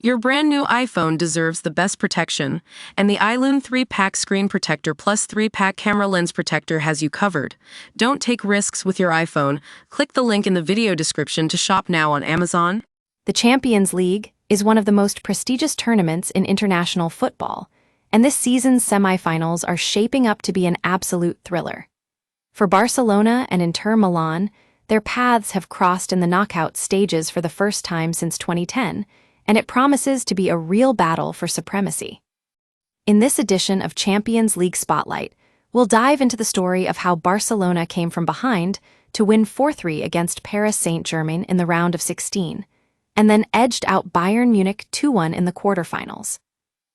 Your brand new iPhone deserves the best protection, and the iLune 3-pack screen protector plus 3-pack camera lens protector has you covered. Don't take risks with your iPhone. Click the link in the video description to shop now on Amazon. The Champions League is one of the most prestigious tournaments in international football, and this season's semifinals are shaping up to be an absolute thriller. For Barcelona and Inter Milan, their paths have crossed in the knockout stages for the first time since 2010, and it promises to be a real battle for supremacy. In this edition of Champions League Spotlight, we'll dive into the story of how Barcelona came from behind to win 4-3 against Paris Saint-Germain in the round of 16, and then edged out Bayern Munich 2-1 in the quarterfinals.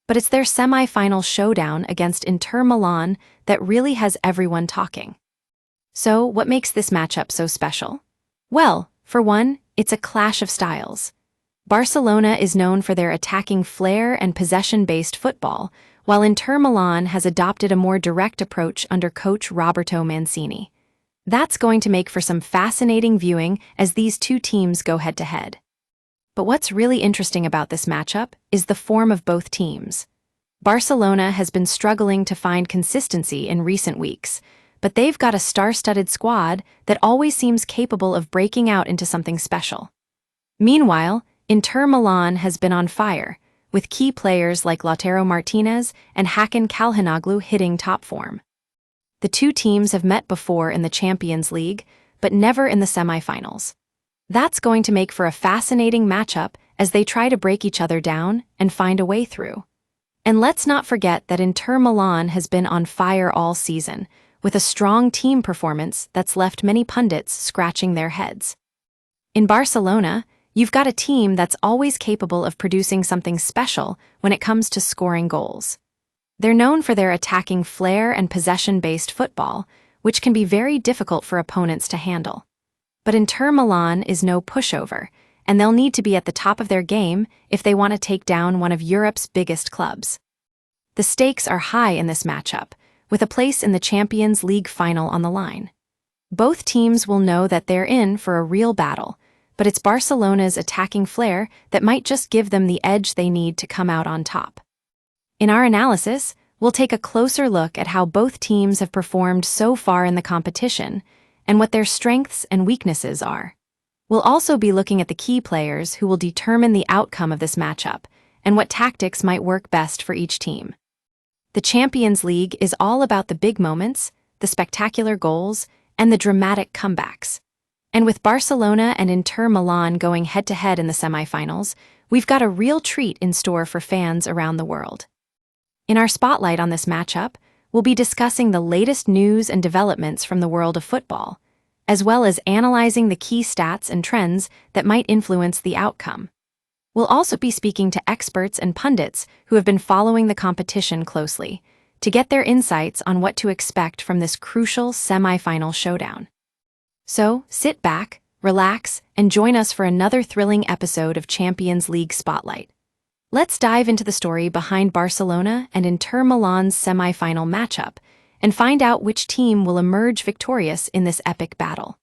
But it's their semi-final showdown against Inter Milan that really has everyone talking. So, what makes this matchup so special? Well, for one, it's a clash of styles. Barcelona is known for their attacking flair and possession-based football, while Inter Milan has adopted a more direct approach under coach Roberto Mancini. That's going to make for some fascinating viewing as these two teams go head-to-head. But what's really interesting about this matchup is the form of both teams. Barcelona has been struggling to find consistency in recent weeks, but they've got a star-studded squad that always seems capable of breaking out into something special. Meanwhile, Inter Milan has been on fire, with key players like Lautaro Martinez and Hakan Calhanoglu hitting top form. The two teams have met before in the Champions League, but never in the semifinals. That's going to make for a fascinating matchup as they try to break each other down and find a way through. And let's not forget that Inter Milan has been on fire all season, with a strong team performance that's left many pundits scratching their heads. In Barcelona, you've got a team that's always capable of producing something special when it comes to scoring goals. They're known for their attacking flair and possession-based football, which can be very difficult for opponents to handle. But Inter Milan is no pushover, and they'll need to be at the top of their game if they want to take down one of Europe's biggest clubs. The stakes are high in this matchup, with a place in the Champions League final on the line. Both teams will know that they're in for a real battle, but it's Barcelona's attacking flair that might just give them the edge they need to come out on top. In our analysis, we'll take a closer look at how both teams have performed so far in the competition and what their strengths and weaknesses are. We'll also be looking at the key players who will determine the outcome of this matchup and what tactics might work best for each team. The Champions League is all about the big moments, the spectacular goals, and the dramatic comebacks. And with Barcelona and Inter Milan going head-to-head in the semifinals, we've got a real treat in store for fans around the world. In our spotlight on this matchup, we'll be discussing the latest news and developments from the world of football, as well as analyzing the key stats and trends that might influence the outcome. We'll also be speaking to experts and pundits who have been following the competition closely to get their insights on what to expect from this crucial semi-final showdown. So, sit back, relax, and join us for another thrilling episode of Champions League Spotlight. Let's dive into the story behind Barcelona and Inter Milan's semi-final matchup and find out which team will emerge victorious in this epic battle.